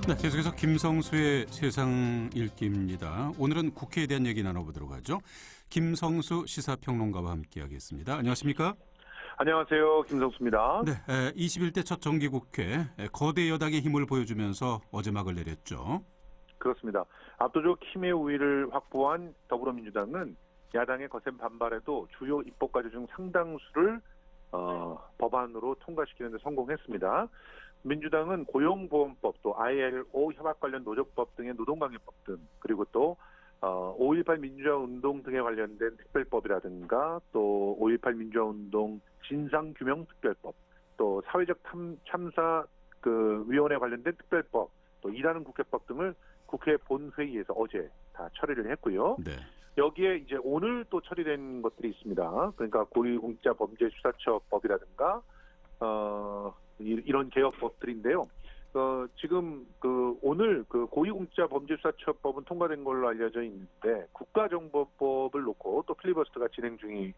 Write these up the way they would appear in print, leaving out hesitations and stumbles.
네, 계속해서 김성수의 세상 읽기입니다. 오늘은 국회에 대한 얘기 나눠보도록 하죠. 김성수 시사평론가와 함께하겠습니다. 안녕하십니까? 안녕하세요. 김성수입니다. 네, 21대 첫 정기국회 거대 여당의 힘을 보여주면서 어제 막을 내렸죠. 그렇습니다. 압도적 힘의 우위를 확보한 더불어민주당은 야당의 거센 반발에도 주요 입법과제 중 상당수를 법안으로 통과시키는 데 성공했습니다. 민주당은 고용보험법, 또 ILO 협약 관련 노조법 등의 노동관계법 등, 그리고 또 5.18 민주화운동 등에 관련된 특별법이라든가 또 5.18 민주화운동 진상규명특별법, 또 사회적 참사 위원회 관련된 특별법, 또 일하는 국회법 등을 국회 본회의에서 어제 다 처리를 했고요. 네. 여기에 이제 오늘 또 처리된 것들이 있습니다. 그러니까 고위공직자범죄수사처법이라든가 이런 개혁법들인데요. 지금 오늘 고위공직자범죄수사처법은 통과된 걸로 알려져 있는데 국가정보법을 놓고 또 필리버스터가 진행 중인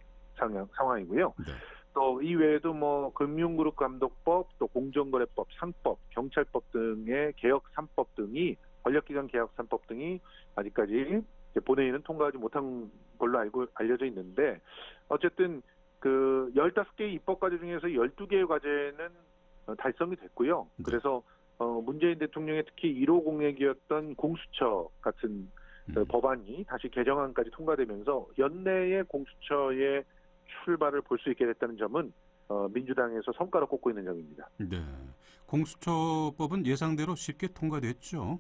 상황이고요. 네. 또 이외에도 금융그룹감독법, 또 공정거래법, 상법, 경찰법 등의 개혁 3법 등이 권력기관 개혁 3법 등이 아직까지 본회의는 통과하지 못한 걸로 알려져 있는데, 어쨌든 15개의 입법과제 중에서 12개의 과제는 달성이 됐고요. 네. 그래서 문재인 대통령의 특히 1호 공약이었던 공수처 같은 법안이 다시 개정안까지 통과되면서 연내에 공수처의 출발을 볼 수 있게 됐다는 점은 민주당에서 성과로 꼽고 있는 점입니다. 네, 공수처법은 예상대로 쉽게 통과됐죠.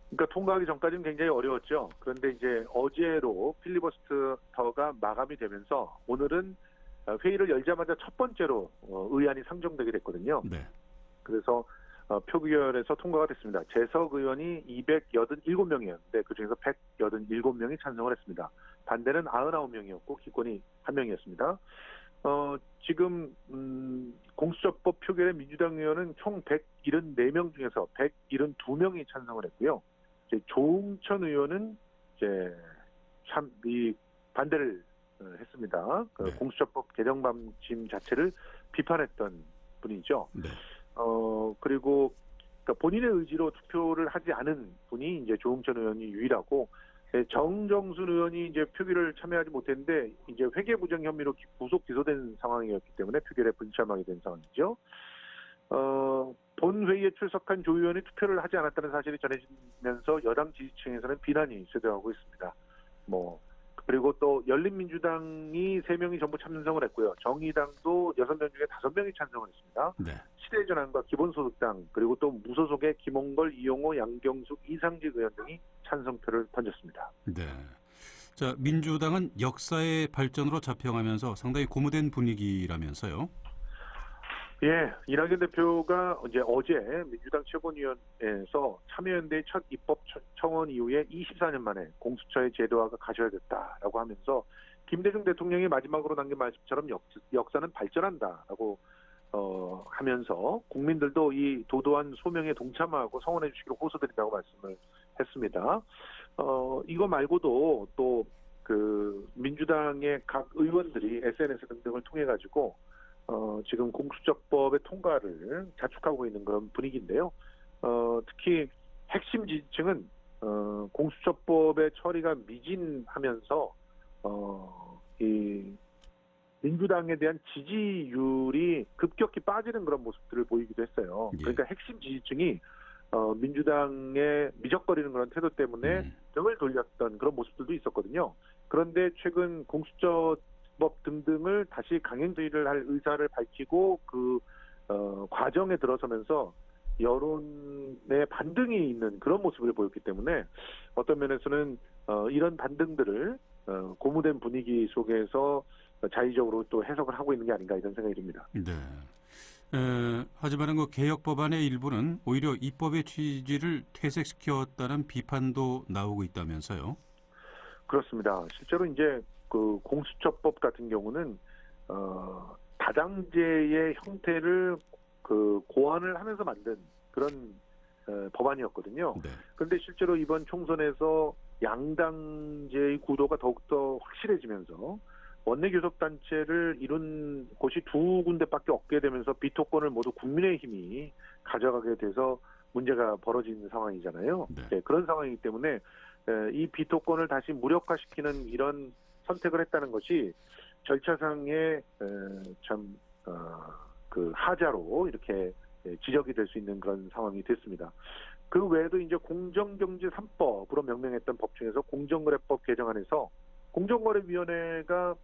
그러니까 통과하기 전까지는 굉장히 어려웠죠. 그런데 이제 어제로 필리버스터가 마감이 되면서 오늘은 회의를 열자마자 첫 번째로 의안이 상정되게 됐거든요. 네. 그래서 표결에서 통과가 됐습니다. 재석 의원이 287명이었는데 그중에서 187명이 찬성을 했습니다. 반대는 99명이었고 기권이 1명이었습니다. 지금 공수처법 표결에 민주당 의원은 총 174명 중에서 172명이 찬성을 했고요. 이제 조응천 의원은 이제 반대를 했습니다. 네. 공수처법 개정 방침 자체를 비판했던 분이죠. 네. 그리고 그러니까 본인의 의지로 투표를 하지 않은 분이 이제 조응천 의원이 유일하고, 정정순 의원이 이제 표결을 참여하지 못했는데 이제 회계부정 혐의로 구속 기소된 상황이었기 때문에 표결에 불참하게 된 상황이죠. 본회의에 출석한 조 의원이 투표를 하지 않았다는 사실이 전해지면서 여당 지지층에서는 비난이 쇄도하고 있습니다. 그리고 또 열린민주당이 3명이 전부 찬성을 했고요. 정의당도 6명 중에 5명이 찬성을 했습니다. 네. 시대전환과 기본소득당, 그리고 또 무소속의 김홍걸, 이용호, 양경숙, 이상직 의원 등이 찬성표를 던졌습니다. 네. 자, 민주당은 역사의 발전으로 자평하면서 상당히 고무된 분위기라면서요. 예, 이낙연 대표가 이제 어제 민주당 최고위원회에서 참여연대의 첫 입법 청원 이후에 24년 만에 공수처의 제도화가 가셔야겠다라고 하면서 김대중 대통령이 마지막으로 남긴 말씀처럼 역사는 발전한다라고 하면서 국민들도 이 도도한 소명에 동참하고 성원해 주시기를 호소드린다고 말씀을 했습니다. 이거 말고도 또 민주당의 각 의원들이 SNS 등등을 통해 가지고 지금 공수처법의 통과를 자축하고 있는 그런 분위기인데요. 특히 핵심 지지층은 공수처법의 처리가 미진하면서 이 민주당에 대한 지지율이 급격히 빠지는 그런 모습들을 보이기도 했어요. 예. 그러니까 핵심 지지층이 민주당의 미적거리는 그런 태도 때문에 등을 돌렸던 그런 모습들도 있었거든요. 그런데 최근 공수처법 등등을 다시 강행주의를 할 의사를 밝히고 과정에 들어서면서 여론의 반등이 있는 그런 모습을 보였기 때문에 어떤 면에서는 이런 반등들을 고무된 분위기 속에서 자의적으로 또 해석을 하고 있는 게 아닌가 이런 생각이 듭니다. 네. 하지만 개혁 법안의 일부는 오히려 입법의 취지를 퇴색시켰다는 비판도 나오고 있다면서요. 그렇습니다. 실제로 이제 공수처법 같은 경우는 다당제의 형태를 고안을 하면서 만든 그런 법안이었거든요. 네. 그런데 실제로 이번 총선에서 양당제의 구도가 더욱더 확실해지면서 원내교섭단체를 이룬 곳이 2군데밖에 없게 되면서 비토권을 모두 국민의힘이 가져가게 돼서 문제가 벌어진 상황이잖아요. 네. 네, 그런 상황이기 때문에 이 비토권을 다시 무력화시키는 이런 선택을 했다는 것이 절차상의 참 그 하자로 이렇게 지적이 될 수 있는 그런 상황이 됐습니다. 그 외에도 이제 공정경제 3법으로 명명했던 법 중에서 공정거래법 개정안에서 공정거래위원회가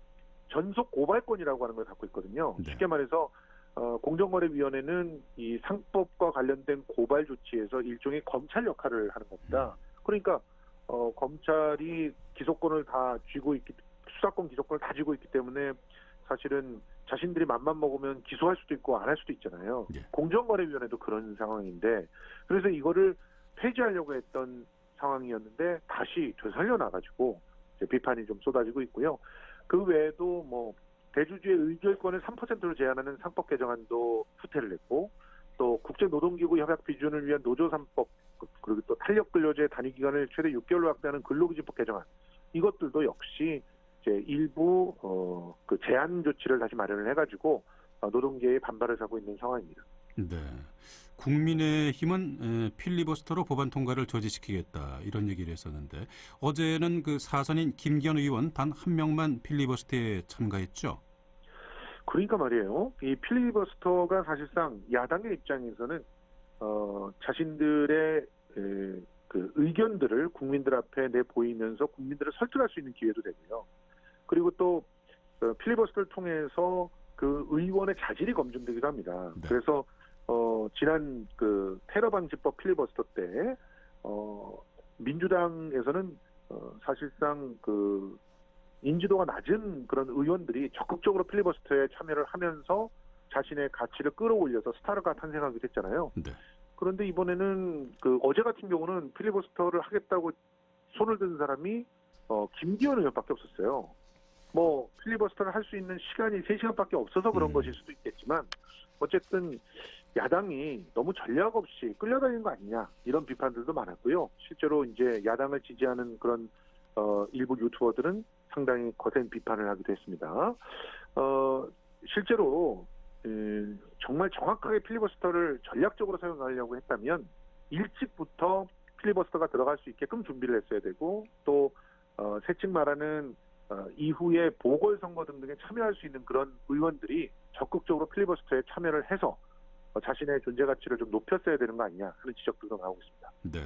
전속 고발권이라고 하는 걸 갖고 있거든요. 네. 쉽게 말해서 공정거래위원회는 이 상법과 관련된 고발 조치에서 일종의 검찰 역할을 하는 겁니다. 그러니까 검찰이 기소권을 다 쥐고 있기, 수사권 기소권을 다 쥐고 있기 때문에 사실은 자신들이 맘만 먹으면 기소할 수도 있고 안 할 수도 있잖아요. 네. 공정거래위원회도 그런 상황인데, 그래서 이거를 폐지하려고 했던 상황이었는데 다시 되살려 나가지고 비판이 좀 쏟아지고 있고요. 그 외에도 뭐 대주주의 의결권을 3%로 제한하는 상법 개정안도 후퇴를 했고, 또 국제노동기구 협약 비준을 위한 노조 3법, 그리고 또 탄력근로제 단위 기간을 최대 6개월로 확대하는 근로기준법 개정안, 이것들도 역시 이제 일부 그 제한 조치를 다시 마련을 해가지고 노동계의 반발을 사고 있는 상황입니다. 네. 국민의힘은 필리버스터로 법안 통과를 저지시키겠다 이런 얘기를 했었는데 어제는 그 사선인 김기현 의원 단 한 명만 필리버스터에 참가했죠. 그러니까 말이에요. 이 필리버스터가 사실상 야당의 입장에서는 자신들의 그 의견들을 국민들 앞에 내보이면서 국민들을 설득할 수 있는 기회도 되고요. 그리고 또 필리버스터를 통해서 그 의원의 자질이 검증되기도 합니다. 네. 그래서 지난 그 테러 방지법 필리버스터 때 민주당에서는 사실상 그 인지도가 낮은 그런 의원들이 적극적으로 필리버스터에 참여를 하면서 자신의 가치를 끌어올려서 스타가 탄생하기도 했잖아요. 네. 그런데 이번에는 그 어제 같은 경우는 필리버스터를 하겠다고 손을 든 사람이 김기현 의원밖에 없었어요. 뭐 필리버스터를 할 수 있는 시간이 3시간밖에 없어서 그런 것일 수도 있겠지만 어쨌든 야당이 너무 전략 없이 끌려다니는 거 아니냐 이런 비판들도 많았고요. 실제로 이제 야당을 지지하는 그런 일부 유튜버들은 상당히 거센 비판을 하기도 했습니다. 실제로 정말 정확하게 필리버스터를 전략적으로 사용하려고 했다면 일찍부터 필리버스터가 들어갈 수 있게끔 준비를 했어야 되고, 또 세칭 말하는 이후에 보궐선거 등등에 참여할 수 있는 그런 의원들이 적극적으로 필리버스터에 참여를 해서 자신의 존재 가치를 좀 높였어야 되는 거 아니냐 하는 지적들도 나오고 있습니다. 네.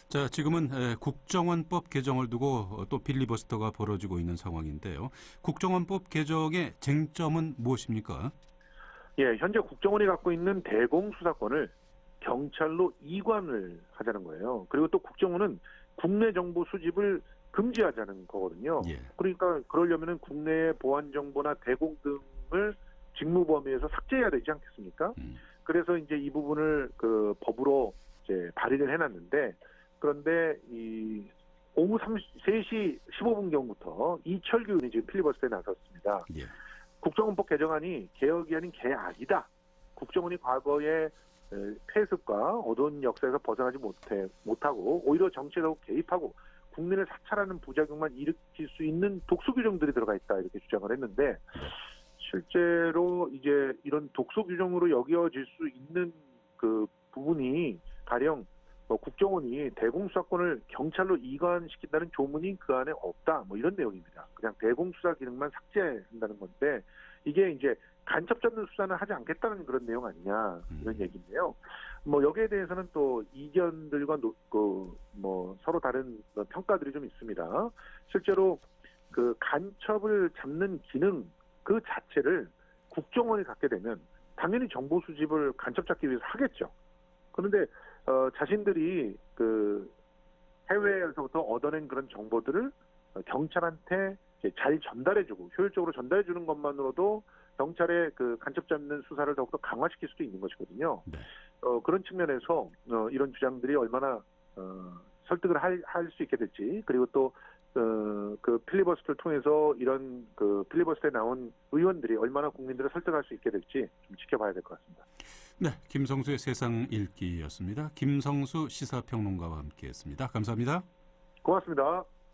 자, 지금은 국정원법 개정을 두고 또 필리버스터가 벌어지고 있는 상황인데요. 국정원법 개정의 쟁점은 무엇입니까? 예, 현재 국정원이 갖고 있는 대공 수사권을 경찰로 이관을 하자는 거예요. 그리고 또 국정원은 국내 정보 수집을 금지하자는 거거든요. 예. 그러니까 그러려면은 국내의 보안 정보나 대공 등을 직무 범위에서 삭제해야 되지 않겠습니까? 그래서 이제 이 부분을 그 법으로 이제 발의를 해놨는데, 그런데 이 오후 3시 15분 경부터 이철규 의원이 지금 필리버스터에 나섰습니다. 예. 국정원법 개정안이 개혁이 아닌 개악이다. 국정원이 과거의 폐습과 어두운 역사에서 벗어나지 못하고 오히려 정치에 더욱 개입하고 국민을 사찰하는 부작용만 일으킬 수 있는 독소 규정들이 들어가 있다 이렇게 주장을 했는데, 실제로 이제 이런 독소 규정으로 여겨질 수 있는 그 부분이 가령 국정원이 대공수사권을 경찰로 이관시킨다는 조문이 그 안에 없다, 뭐 이런 내용입니다. 그냥 대공수사 기능만 삭제한다는 건데, 이게 이제 간첩 잡는 수사는 하지 않겠다는 그런 내용 아니냐 이런 얘기인데요. 뭐 여기에 대해서는 또 이견들과 뭐 서로 다른 평가들이 좀 있습니다. 실제로 그 간첩을 잡는 기능 그 자체를 국정원이 갖게 되면 당연히 정보 수집을 간첩 잡기 위해서 하겠죠. 그런데 자신들이 그 해외에서부터 얻어낸 그런 정보들을 경찰한테 잘 전달해주고 효율적으로 전달해주는 것만으로도 경찰의 그 간첩 잡는 수사를 더욱더 강화시킬 수도 있는 것이거든요. 네. 그런 측면에서 이런 주장들이 얼마나 설득을 할 수 있게 될지, 그리고 또 그 필리버스터를 통해서 이런 그 필리버스터에 나온 의원들이 얼마나 국민들을 설득할 수 있게 될지 좀 지켜봐야 될 것 같습니다. 네, 김성수의 세상 읽기였습니다. 김성수 시사평론가와 함께했습니다. 감사합니다. 고맙습니다.